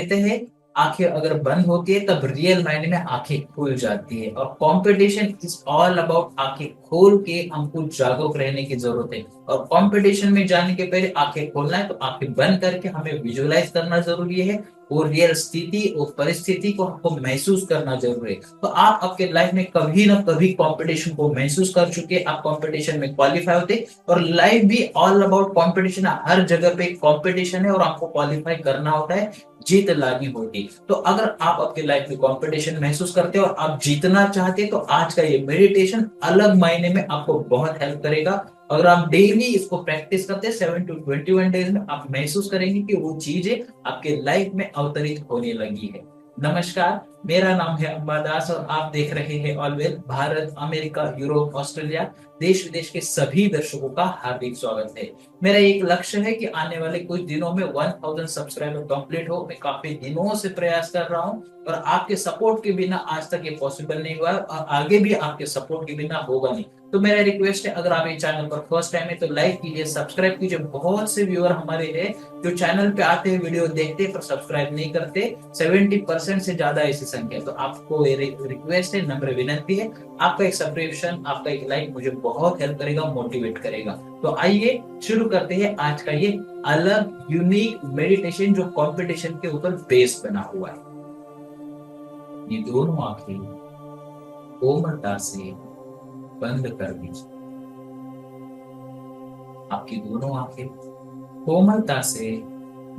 कहते हैं आंखें अगर बंद होती है तब रियल मायने में आंखें खुल जाती है। और कंपटीशन इज ऑल अबाउट आंखें खोल के हमको जागरूक रहने की जरूरत है। और कंपटीशन में जाने के पहले आंखें खोलना है तो आंखें बंद करके हमें विजुअलाइज करना जरूरी है। वो रियल स्थिति और परिस्थिति को हमको महसूस करना जरूरी है। तो आप आपके लाइफ में कभी ना कभी कंपटीशन को महसूस कर चुके, आप कंपटीशन में क्वालिफाई होते। और लाइफ भी ऑल अबाउट कंपटीशन है, हर जगह पे कंपटीशन है और आपको क्वालिफाई करना होता है, जीत लानी होगी। तो अगर आप आपके लाइफ में कंपटीशन महसूस करते हो और आप जीतना चाहते हैं तो आज का ये मेडिटेशन अलग मायने में आपको बहुत हेल्प करेगा। अगर आप डेली इसको प्रैक्टिस करते हैं 7 to 21 डेज में आप महसूस करेंगे कि वो चीजें आपके लाइफ में अवतरित होने लगी है। नमस्कार, मेरा नाम है अंबादास और आप देख रहे हैं always Bharat, America, Europe, Australia, देश विदेश के सभी दर्शकों का हार्दिक स्वागत है। मेरा एक लक्ष्य है कि आने वाले कुछ दिनों में 1000 सब्सक्राइबर कंप्लीट हो। मैं काफी दिनों से प्रयास कर रहा हूँ और आपके सपोर्ट के बिना आज तक ये पॉसिबल नहीं हुआ और आगे भी आपके सपोर्ट के बिना होगा नहीं। तो मेरा रिक्वेस्ट है, अगर आप ये चैनल पर फर्स्ट टाइम है तो लाइक कीजिए, सब्सक्राइब कीजिए। बहुत से व्यूअर हमारे हैं जो चैनल पे आते हैं, वीडियो देखते पर सब्सक्राइब नहीं करते, 70% से ज्यादा ऐसी संख्या। तो आपको रिक्वेस्ट है, नम्र विनती है, आपका एक सब्सक्रिप्शन, आपका एक लाइक मुझे बहुत हेल्प करेगा, मोटिवेट करेगा। तो आइए शुरू करते हैं आज का ये अलग यूनिक मेडिटेशन जो कंपटीशन के ऊपर बेस बना हुआ है। ये दोनों आंखें कोमलता से बंद कर दीजिए। आपकी दोनों आंखें कोमलता से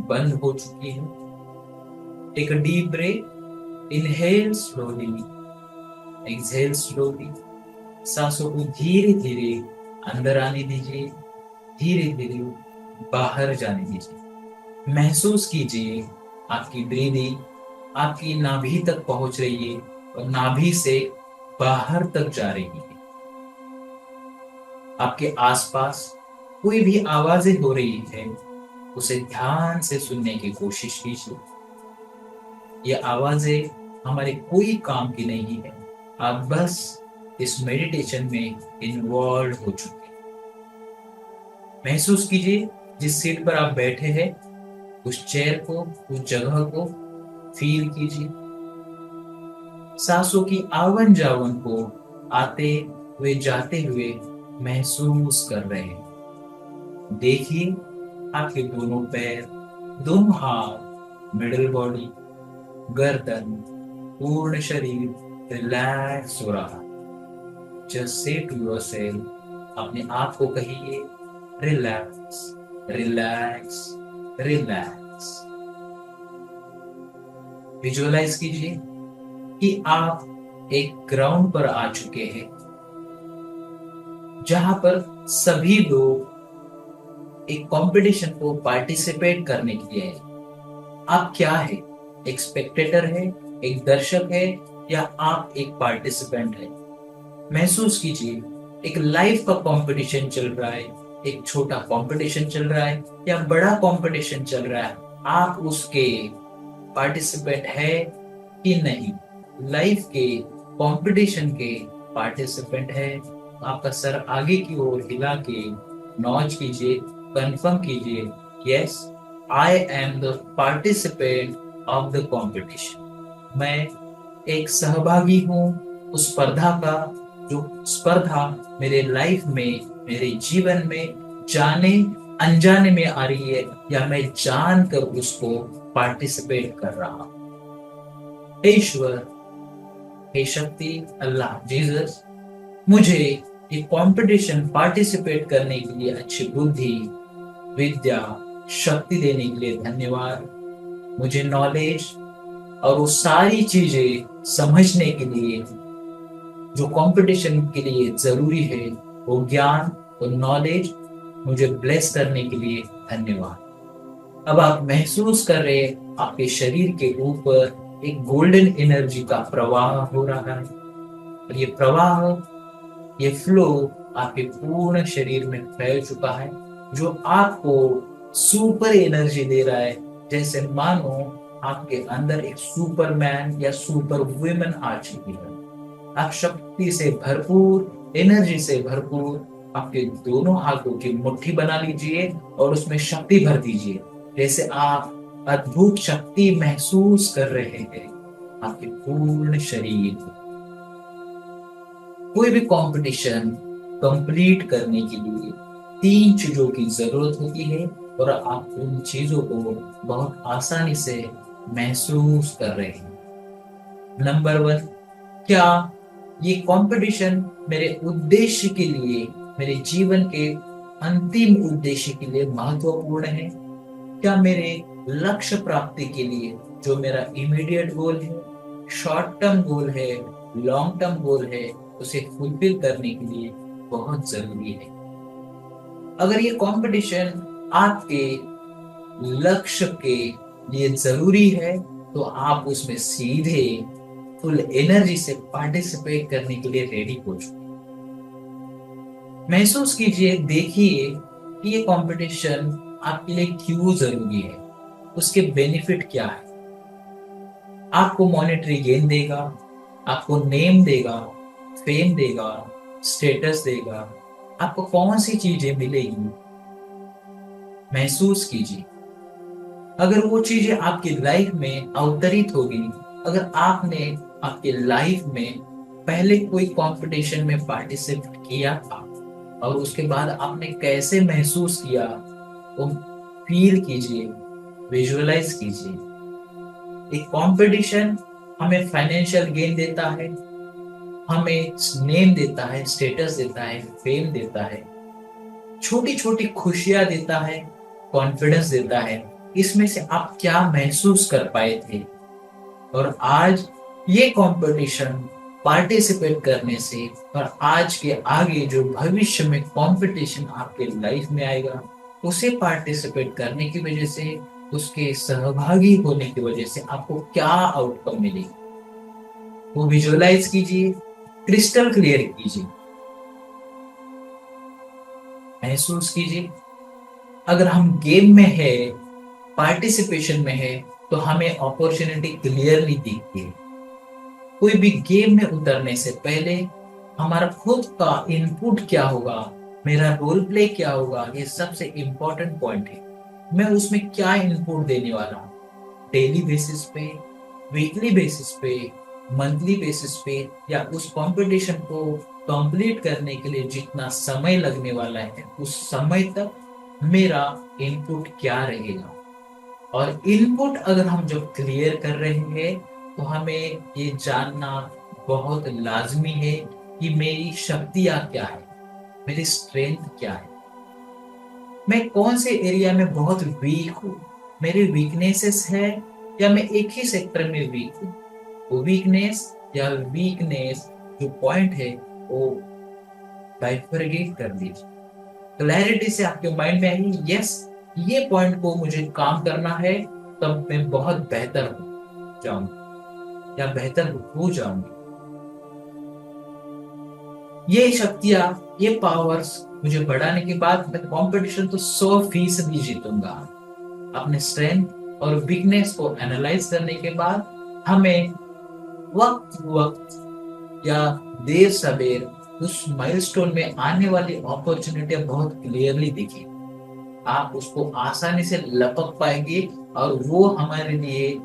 बंद हो चुकी है। Take a deep breath, inhale slowly, exhale slowly. सांसों को धीरे धीरे अंदर आने दीजिए, धीरे धीरे बाहर जाने दीजिए। महसूस कीजिए आपकी ब्रीदिंग आपकी नाभि तक पहुंच रही है और नाभि से बाहर तक जा रही है। आपके आसपास कोई भी आवाजें हो रही है, उसे ध्यान से सुनने की कोशिश कीजिए। ये आवाजें हमारे कोई काम की नहीं है, आप बस इस मेडिटेशन में इन्वॉल्व हो चुके हैं। महसूस कीजिए जिस सीट पर आप बैठे हैं, उस चेयर को, उस जगह को फील कीजिए। सांसों की आवन जावन को आते हुए जाते हुए महसूस कर रहे हैं। देखिए आपके दोनों पैर, दोनों हाथ, मिडिल बॉडी, गर्दन, पूर्ण शरीर रिलैक्स हो रहा। जस्ट से टू योरसेल्फ, अपने आप को कहिए रिलैक्स, रिलैक्स, रिलैक्स। विजुअलाइज कीजिए कि आप एक ग्राउंड पर आ चुके हैं जहां पर सभी लोग एक कंपटीशन को पार्टिसिपेट करने के लिए हैं। आप क्या है? एक स्पेक्टेटर है, एक दर्शक है, या आप एक पार्टिसिपेंट है? महसूस कीजिए एक लाइफ का कंपटीशन चल रहा है, एक छोटा कंपटीशन चल रहा है या बड़ा कंपटीशन चल रहा है, आप उसके पार्टिसिपेंट है कि नहीं? लाइफ के कंपटीशन के पार्टिसिपेंट है। आपका सर आगे की ओर हिला के नॉच कीजिए, कंफर्म कीजिए, yes I am the participant of the competition. मैं एक सहभागी हूँ उस स्पर्धा का, जो स्पर्धा मेरे लाइफ में, मेरे जीवन में जाने अनजाने में आ रही है या मैं जानकर उसको पार्टिसिपेट कर रहा हूँ। हे ईश्वर, हे शक्ति, अल्लाह, जीसस, मुझे ये कंपटीशन पार्टिसिपेट करने के लिए अच्छी बुद्धि, विद्या, शक्ति देने के लिए धन्यवाद। मुझे नॉलेज और वो सारी चीजें समझने के लिए जो कंपटीशन के लिए जरूरी है, वो ज्ञान और नॉलेज मुझे ब्लेस करने के लिए धन्यवाद। अब आप महसूस कर रहे हैं आपके शरीर के ऊपर एक गोल्डन एनर्जी का प्रवाह हो रहा है और ये प्रवाह, ये फ्लो आपके पूर्ण शरीर में फैल चुका है, जो आपको सुपर एनर्जी दे रहा है। जैसे मानो आपके अंदर एक सुपरमैन या सुपर वुमेन आ चुकी है। आप शक्ति से भरपूर, एनर्जी से भरपूर आपके दोनों हाथों की मुट्ठी बना लीजिए और उसमें शक्ति भर दीजिए। जैसे आप अद्भुत शक्ति महसूस कर रहे हैं आपके पूर्ण शरीर में। कोई भी कंपटीशन कंप्लीट करने के लिए 3 चीजों की जरूरत होती है और आप उन चीजों को बहुत आसानी से महसूस कर रहे हैं। नंबर 1, क्या ये कंपटीशन मेरे उद्देश्य के लिए, मेरे जीवन के अंतिम उद्देश्य के लिए महत्वपूर्ण है? क्या मेरे लक्ष्य प्राप्ति के लिए, जो मेरा इमीडिएट गोल है, शॉर्ट टर्म गोल है, लॉन्ग टर्म गोल है, उसे फुलफिल करने के लिए बहुत जरूरी है? अगर ये कंपटीशन आपके लक्ष्य के लिए जरूरी है तो आप उसमें सीधे फुल एनर्जी से पार्टिसिपेट करने के लिए रेडी हो चुके। महसूस कीजिए, देखिए कि ये कंपटीशन आपके लिए क्यों जरूरी है, उसके बेनिफिट क्या है। आपको मॉनेटरी गेन देगा, आपको नेम देगा, फेम देगा, स्टेटस देगा, आपको कौन सी चीजें मिलेगी? महसूस कीजिए। अगर वो चीजें आपकी लाइफ में अवतरित होगी, अगर आपने आपके लाइफ में पहले कोई कंपटीशन में पार्टिसिपेट किया था और उसके बाद आपने कैसे महसूस किया, वो फील कीजिए, विजुअलाइज कीजिए। एक कंपटीशन हमें फाइनेंशियल गेन देता है, हमें नेम देता है, स्टेटस देता है, फेम देता है, छोटी छोटी खुशियां देता है, कॉन्फिडेंस देता है। इसमें से आप क्या महसूस कर पाए थे? और आज ये कंपटीशन पार्टिसिपेट करने से और आज के आगे जो भविष्य में कंपटीशन आपके लाइफ में आएगा, उसे पार्टिसिपेट करने की वजह से, उसके सहभागी होने की वजह से आपको क्या आउटकम मिलेगी, वो विजुअलाइज कीजिए, क्रिस्टल क्लियर कीजिए, महसूस कीजिए। अगर हम गेम में है, पार्टिसिपेशन में है, तो हमें अपॉर्चुनिटी क्लियरली दिखती है। कोई भी गेम में उतरने से पहले हमारा खुद का इनपुट क्या होगा, मेरा रोल प्ले क्या होगा, ये सबसे इंपॉर्टेंट पॉइंट है। मैं उसमें क्या इनपुट देने वाला हूँ, डेली बेसिस पे, वीकली बेसिस पे, मंथली बेसिस पे, या उस कंपटीशन को कंप्लीट करने के लिए जितना समय लगने वाला है उस समय तक मेरा इनपुट क्या रहेगा। और इनपुट अगर हम जब क्लियर कर रहे हैं तो हमें ये जानना बहुत लाजमी है कि मेरी शक्तियां क्या है, मेरी स्ट्रेंथ क्या है, मैं कौन से एरिया में बहुत वीक हूँ, मेरे वीकनेसेस है या मैं एक ही सेक्टर में वीक हूँ। वो वीकनेस या वीकनेस जो पॉइंट है वो बाइफरगेट कर दीजिए। क्लैरिटी से आपके माइंड में आई, यस ये पॉइंट को मुझे काम करना है, तब मैं बहुत बेहतर हो जाऊंगा या बेहतर हो जाऊंगी। ये शक्तियां, ये पावर्स मुझे बढ़ाने के बाद मैं कंपटीशन तो 100% जीतूंगा। अपने स्ट्रेंथ और वीकनेस को एनालाइज करने के बाद हमें वक्त वक्त या देर सवेर उस माइलस्टोन में आने वाली अपॉर्चुनिटी बहुत क्लियरली दिखी, आप उसको आसानी से लपक पाएंगे और वो हमारे लिए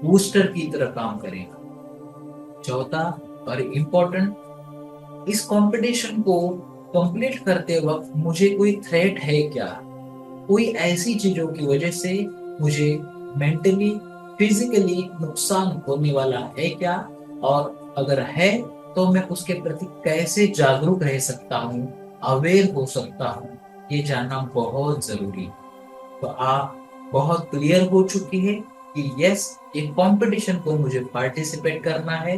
बूस्टर की तरह काम करेगा। चौथा और इम्पोर्टेंट, इस कंपटीशन को कंप्लीट करते वक्त मुझे कोई थ्रेट है क्या, कोई ऐसी चीजों की वजह से मुझे मेंटली, फिजिकली नुकसान होने वाला है क्या, और अगर है तो मैं उसके प्रति कैसे जागरूक रह सकता हूँ, अवेयर हो सकता हूँ, ये जानना बहुत जरूरी है। तो आप बहुत क्लियर हो चुकी है कि यस ये कंपटीशन को मुझे पार्टिसिपेट करना है।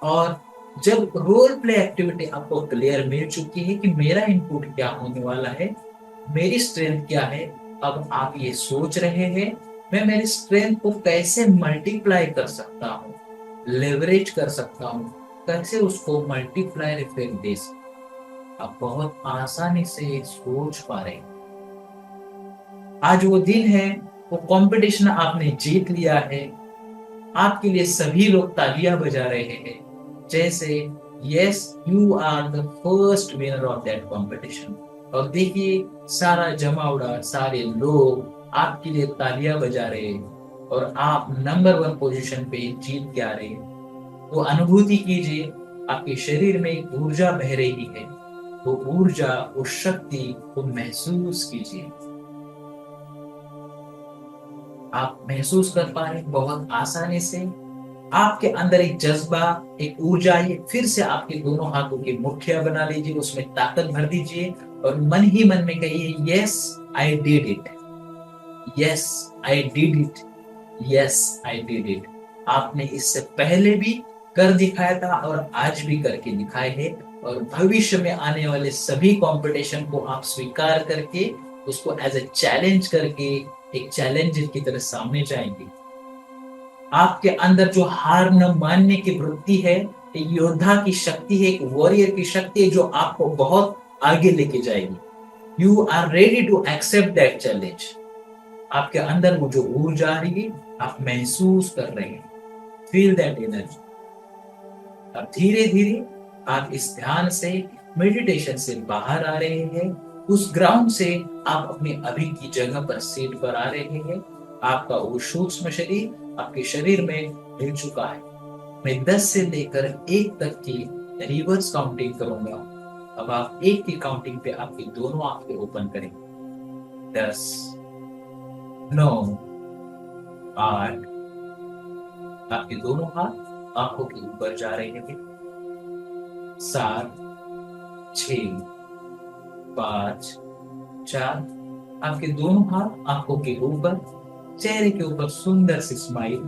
और जब रोल प्ले एक्टिविटी आपको क्लियर मिल चुकी है कि मेरा इनपुट क्या होने वाला है, मेरी स्ट्रेंथ क्या है, अब आप ये सोच रहे हैं मैं मेरी स्ट्रेंथ को कैसे मल्टीप्लाई कर सकता हूँ, लेवरेज कर सकता हूँ, कैसे उसको मल्टीप्लाई इफेक्ट दे सकता हूं। आप बहुत आसानी से सोच पा रहे हैं। आज वो दिन है, वो कंपटीशन आपने जीत लिया है। आपके लिए सभी लोग तालियां बजा रहे हैं, जैसे yes you are the first winner of that competition. और देखिए सारा जमावड़ा, सारे लोग आपके लिए तालियां बजा रहे हैं और आप नंबर 1 पोजीशन पे जीत के आ रहे हैं, तो अनुभूति कीजिए आपके शरीर में एक ऊर्जा बह रही है। वो ऊर्जा, उस शक्ति को महसूस कीजिए। आप महसूस कर पा रहे हैं बहुत आसानी से। आपके अंदर एक जज्बा, एक ऊर्जा है, फिर से आपके दोनों हाथों की मुट्ठियां बना लीजिए, उसमें ताकत भर दीजिए और मन ही मन में कहिए, yes I did it, yes I did it, yes I did it. आपने इससे पहले भी कर दिखाया था और आज भी करके दिखाए है, और भविष्य में आने वाले सभी कंपटीशन को आप स्वीकार करके, उसको एज ए चैलेंज करके, एक चैलेंजर की तरह सामने जाएंगे। आपके अंदर जो हार न मानने की वृत्ति है, एक योद्धा की शक्ति है, एक वॉरियर की शक्ति है, जो आपको बहुत आगे लेके जाएगी। You are ready to accept that challenge. आपके अंदर वो जो ऊर्जा आ रही है, आप महसूस कर रहे हैं, फील दैट एनर्जी। अब धीरे धीरे आप इस ध्यान से, मेडिटेशन से बाहर आ रहे हैं। उस ग्राउंड से आप अपने अभी की जगह पर, सीट पर आ रहे हैं। आपका वो सूक्ष्म शरीर आपके शरीर में मिल चुका है। मैं 10 से लेकर 1 तक की रिवर्स काउंटिंग करूंगा। अब आप 1 की काउंटिंग पे आपकी दोनों आंखें ओपन करें। 10, 9, 8। आपके दोनों हाथ आंखों के ऊपर जा रहे हैं। 7, 6, 5, 4। आपके दोनों हाथ आंखों के ऊपर, चेहरे के ऊपर सुंदर सी स्माइल।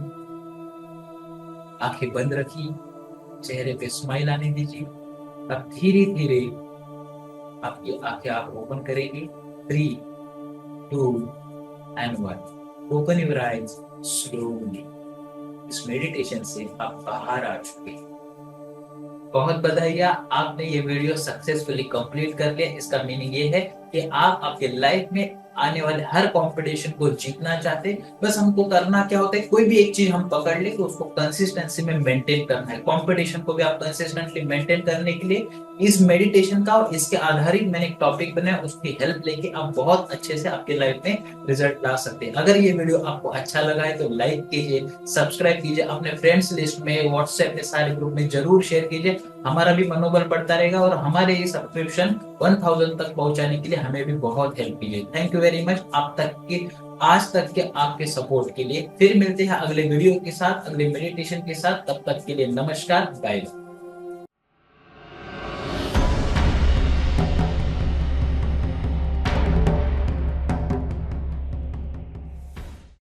आंखें बंद रखिए, चेहरे पे स्माइल आने दीजिए। अब धीरे धीरे आपकी आंखें आप ओपन करेंगे। 3, 2 and 1। Open your eyes slowly. इस मेडिटेशन से आप बाहर आ चुके हैं। बहुत बधाइयाँ, आपने ये वीडियो सक्सेसफुली कंप्लीट कर लिया। इसका मीनिंग ये है कि आप आपके लाइफ में आने वाले हर कंपटीशन को जीतना चाहते हैं। बस हमको करना क्या होता है, कोई भी एक चीज हम पकड़ ले तो उसको कंसिस्टेंसी में मेंटेन करना है। कंपटीशन को भी आप कंसिस्टेंटली मेंटेन करने के लिए इस मेडिटेशन का और इसके आधारित मैंने एक टॉपिक बनाया, उसकी हेल्प लेके आप बहुत अच्छे से आपके लाइफ में रिजल्ट ला सकते हैं। अगर ये वीडियो आपको अच्छा लगा है तो लाइक कीजिए, सब्सक्राइब कीजिए, अपने फ्रेंड्स लिस्ट में, व्हाट्सएप में, सारे ग्रुप में जरूर शेयर कीजिए। हमारा भी मनोबल बढ़ता रहेगा और हमारे ये सब्सक्रिप्शन 1000 तक पहुंचाने के लिए हमें भी बहुत हेल्प कीजिए। थैंक यू वेरी मच आप तक के, आज तक के आपके सपोर्ट के लिए। फिर मिलते हैं अगले वीडियो के साथ, अगले मेडिटेशन के साथ। तब तक के लिए नमस्कार, बाय।